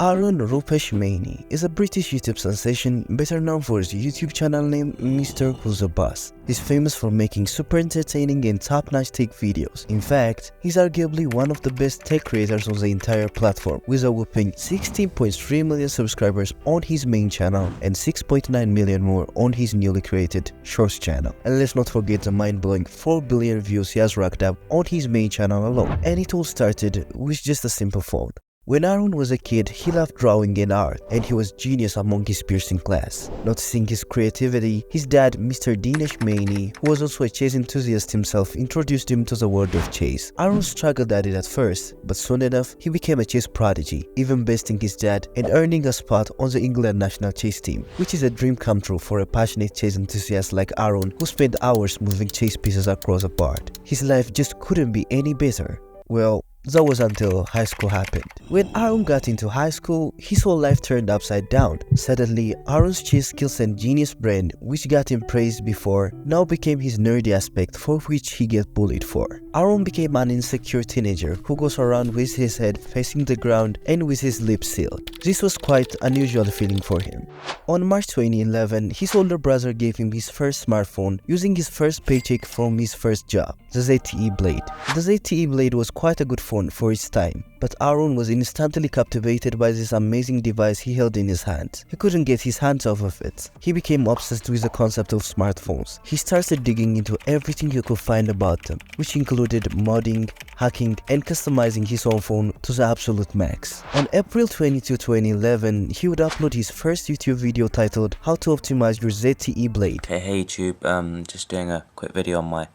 Mrwhosetheboss is a British YouTube sensation better known for his YouTube channel name Mrwhosetheboss. He's famous for making super entertaining and top-notch tech videos. In fact, he's arguably one of the best tech creators on the entire platform, with a whopping 16.3 million subscribers on his main channel and 6.9 million more on his newly created Shorts channel. And let's not forget the mind-blowing 4 billion views he has racked up on his main channel alone. And it all started with just a simple phone. When Aaron was a kid, he loved drawing and art, and he was genius among his peers in class. Noticing his creativity, his dad, Mr. Dinesh Maini, who was also a chess enthusiast himself, introduced him to the world of chess. Aaron struggled at it at first, but soon enough, he became a chess prodigy, even besting his dad and earning a spot on the England national chess team, which is a dream come true for a passionate chess enthusiast like Aaron, who spent hours moving chess pieces across a board. His life just couldn't be any better. Well, that was until high school happened. When Aaron got into high school, his whole life turned upside down. Suddenly, Aaron's chess skills and genius brain, which got him praised before, now became his nerdy aspect for which he gets bullied for. Aaron became an insecure teenager who goes around with his head facing the ground and with his lips sealed. This was quite an unusual feeling for him. On March 2011, his older brother gave him his first smartphone using his first paycheck from his first job, the ZTE Blade. The ZTE Blade was quite a good phone for its time, but Aaron was instantly captivated by this amazing device he held in his hand. He couldn't get his hands off of it. He became obsessed with the concept of smartphones. He started digging into everything he could find about them, which included modding, hacking, and customizing his own phone to the absolute max. On April 22, 2011, he would upload his first YouTube video titled How to Optimize Your ZTE Blade. Hey YouTube, just doing a quick video on my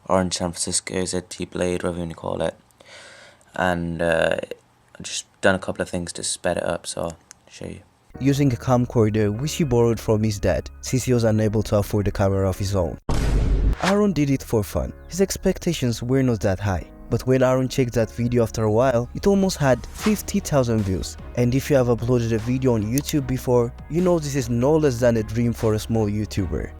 Orange San Francisco ZTE Blade, whatever you want to call it. And I've just done a couple of things to sped it up, so I'll show you. Using a camcorder which he borrowed from his dad, since he was unable to afford a camera of his own. Aaron did it for fun. His expectations were not that high, but when Aaron checked that video after a while, it almost had 50,000 views. And if you have uploaded a video on YouTube before, you know this is no less than a dream for a small YouTuber.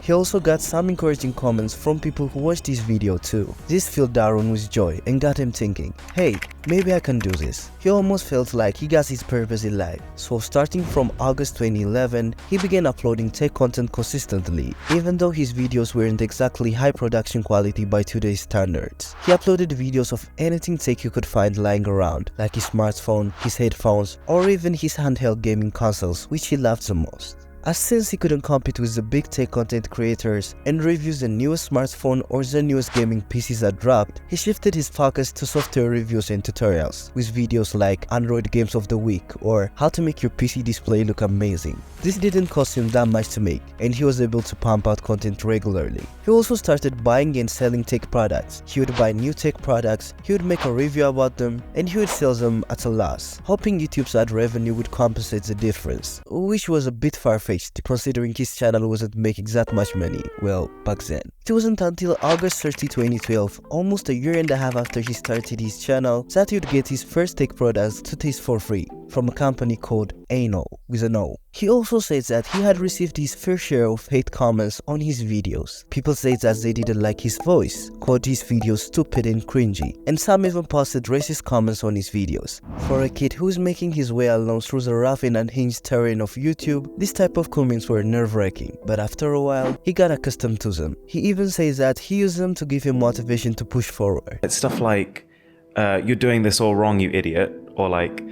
He also got some encouraging comments from people who watched this video too. This filled Aaron with joy and got him thinking, hey, maybe I can do this. He almost felt like he got his purpose in life. So starting from August 2011, he began uploading tech content consistently, even though his videos weren't exactly high production quality by today's standards. He uploaded videos of anything tech you could find lying around, like his smartphone, his headphones, or even his handheld gaming consoles, which he loved the most. As since he couldn't compete with the big tech content creators and reviews the newest smartphone or the newest gaming PCs that dropped, he shifted his focus to software reviews and tutorials, with videos like Android Games of the Week or how to make your PC display look amazing. This didn't cost him that much to make, and he was able to pump out content regularly. He also started buying and selling tech products. He would buy new tech products, he would make a review about them, and he would sell them at a loss, hoping YouTube's ad revenue would compensate the difference, which was a bit far-fetched considering his channel wasn't making that much money, well, back then. It wasn't until August 30, 2012, almost a year and a half after he started his channel, that he would get his first tech products to test for free from a company called Ano, with an O. He also says that he had received his fair share of hate comments on his videos. People said that they didn't like his voice, called his videos stupid and cringy, and some even posted racist comments on his videos. For a kid who's making his way along through the rough and unhinged terrain of YouTube, this type of comments were nerve-wracking, but after a while, he got accustomed to them. He even says that he used them to give him motivation to push forward. It's stuff like, you're doing this all wrong, you idiot, or like,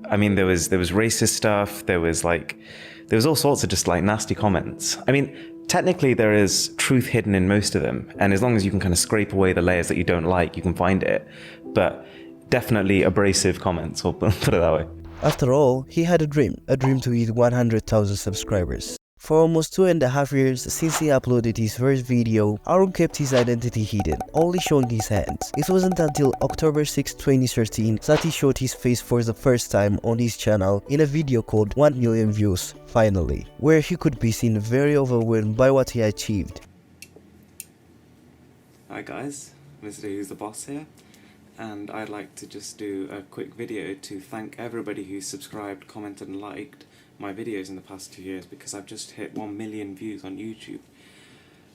I mean, there was racist stuff, there was all sorts of just like nasty comments. I mean, technically there is truth hidden in most of them, and as long as you can kind of scrape away the layers that you don't like, you can find it, but definitely abrasive comments, or put it that way. After all, he had a dream to hit 100,000 subscribers. For almost 2.5 years since he uploaded his first video, Aaron kept his identity hidden, only showing his hands. It wasn't until October 6, 2013 that he showed his face for the first time on his channel in a video called 1 million views, finally, where he could be seen very overwhelmed by what he achieved. Hi guys, Mrwhosetheboss here, and I'd like to just do a quick video to thank everybody who subscribed, commented and liked my videos in the past 2 years, because I've just hit 1 million views on YouTube.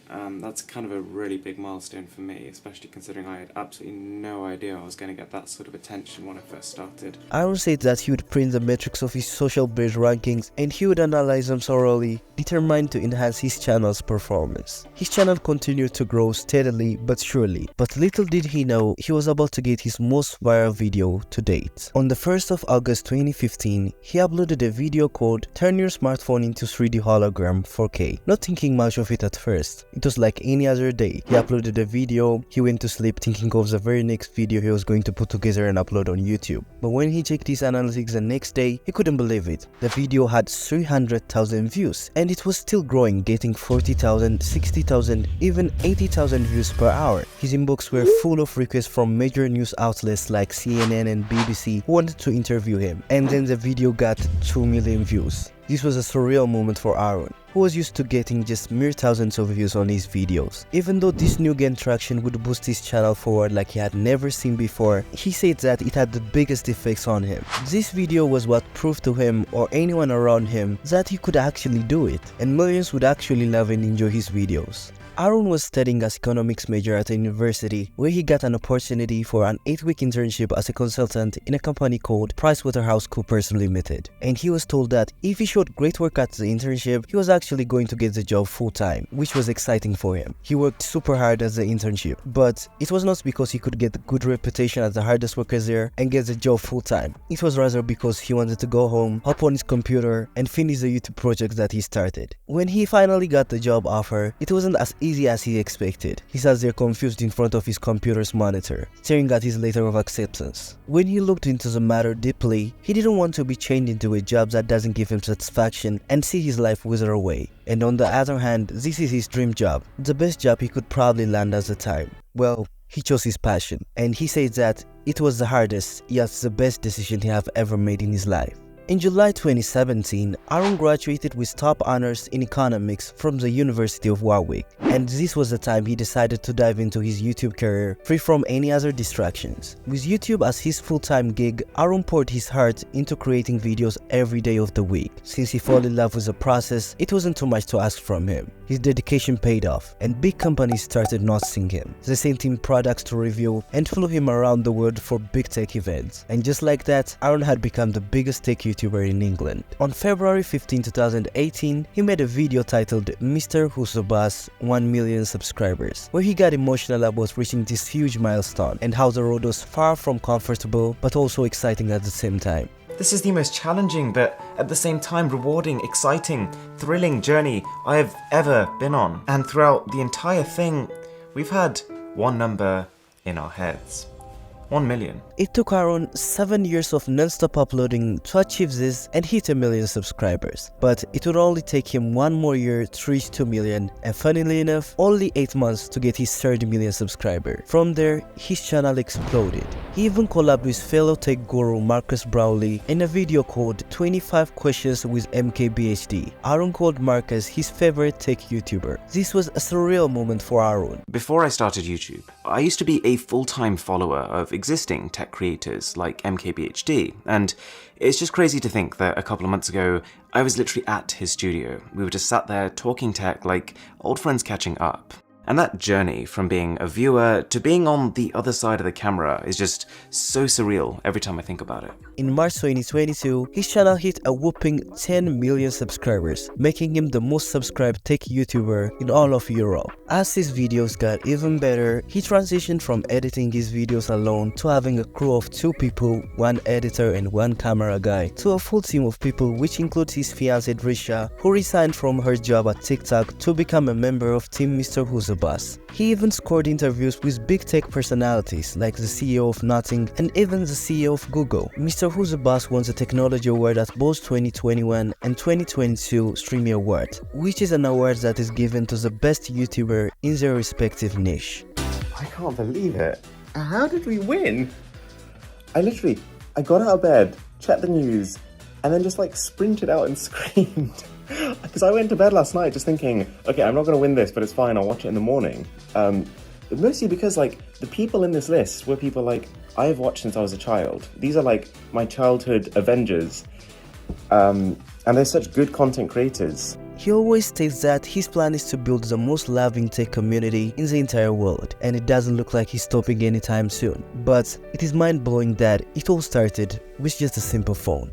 That's kind of a really big milestone for me, especially considering I had absolutely no idea I was going to get that sort of attention when I first started. Aaron said that he would print the metrics of his social base rankings and he would analyze them thoroughly, determined to enhance his channel's performance. His channel continued to grow steadily but surely, but little did he know he was about to get his most viral video to date. On the 1st of August 2015, he uploaded a video called "Turn Your Smartphone into 3D Hologram 4K. Not thinking much of it at first. It was like any other day. He uploaded a video, he went to sleep thinking of the very next video he was going to put together and upload on YouTube. But when he checked his analytics the next day, he couldn't believe it. The video had 300,000 views and it was still growing, getting 40,000, 60,000, even 80,000 views per hour. His inbox were full of requests from major news outlets like CNN and BBC who wanted to interview him, and then the video got 2 million views. This was a surreal moment for Aaron, who was used to getting just mere thousands of views on his videos. Even though this new gain traction would boost his channel forward like he had never seen before, he said that it had the biggest effects on him. This video was what proved to him or anyone around him that he could actually do it, and millions would actually love and enjoy his videos. Aaron was studying as economics major at a university where he got an opportunity for an 8-week internship as a consultant in a company called PricewaterhouseCoopers Limited. And he was told that if he showed great work at the internship, he was actually going to get the job full-time, which was exciting for him. He worked super hard at the internship, but it was not because he could get a good reputation as the hardest worker there and get the job full-time. It was rather because he wanted to go home, hop on his computer, and finish the YouTube project that he started. When he finally got the job offer, it wasn't as easy as he expected. He sat there confused in front of his computer's monitor, staring at his letter of acceptance. When he looked into the matter deeply, he didn't want to be chained into a job that doesn't give him satisfaction and see his life wither away. And on the other hand, this is his dream job, the best job he could probably land at the time. Well, he chose his passion, and he said that it was the hardest, yet the best decision he have ever made in his life. In July 2017, Aaron graduated with top honors in economics from the University of Warwick, and this was the time he decided to dive into his YouTube career free from any other distractions. With YouTube as his full-time gig, Aaron poured his heart into creating videos every day of the week. Since he fell in love with the process, it wasn't too much to ask from him. His dedication paid off, and big companies started noticing him. They sent him products to review and flew him around the world for big tech events. And just like that, Aaron had become the biggest tech YouTuber in England. On February 15, 2018, he made a video titled Mrwhosetheboss 1 million subscribers, where he got emotional about reaching this huge milestone and how the road was far from comfortable but also exciting at the same time. This is the most challenging but at the same time rewarding, exciting, thrilling journey I have ever been on. And throughout the entire thing, we've had one number in our heads. 1 million. It took Aaron 7 years of non-stop uploading to achieve this and hit 1 million subscribers. But it would only take him 1 more year to reach 2 million, and funnily enough, only 8 months to get his 3rd million subscriber. From there, his channel exploded. He even collabed with fellow tech guru Marcus Brownlee in a video called 25 Questions with MKBHD. Aaron called Marcus his favorite tech YouTuber. This was a surreal moment for Aaron. Before I started YouTube, I used to be a full-time follower of existing tech creators like MKBHD, and it's just crazy to think that a couple of months ago I was literally at his studio. We were just sat there talking tech like old friends catching up. And that journey from being a viewer to being on the other side of the camera is just so surreal every time I think about it. In March 2022, his channel hit a whopping 10 million subscribers, making him the most subscribed tech YouTuber in all of Europe. As his videos got even better, he transitioned from editing his videos alone to having a crew of 2 people, 1 editor and 1 camera guy, to a full team of people which includes his fiancée Drisha, who resigned from her job at TikTok to become a member of Team Mrwhosetheboss. He even scored interviews with big tech personalities like the CEO of Nothing and even the CEO of Google. Mrwhosetheboss won the Technology Award at both 2021 and 2022 Streamy Award, which is an award that is given to the best YouTuber in their respective niche. I can't believe it. How did we win? I got out of bed, checked the news, and then just like sprinted out and screamed. Because I went to bed last night just thinking, okay, I'm not going to win this, but it's fine, I'll watch it in the morning. Mostly because like the people in this list were people like I have watched since I was a child. These are like my childhood Avengers. And they're such good content creators. He always states that his plan is to build the most loving tech community in the entire world, and it doesn't look like he's stopping anytime soon. But it is mind-blowing that it all started with just a simple phone.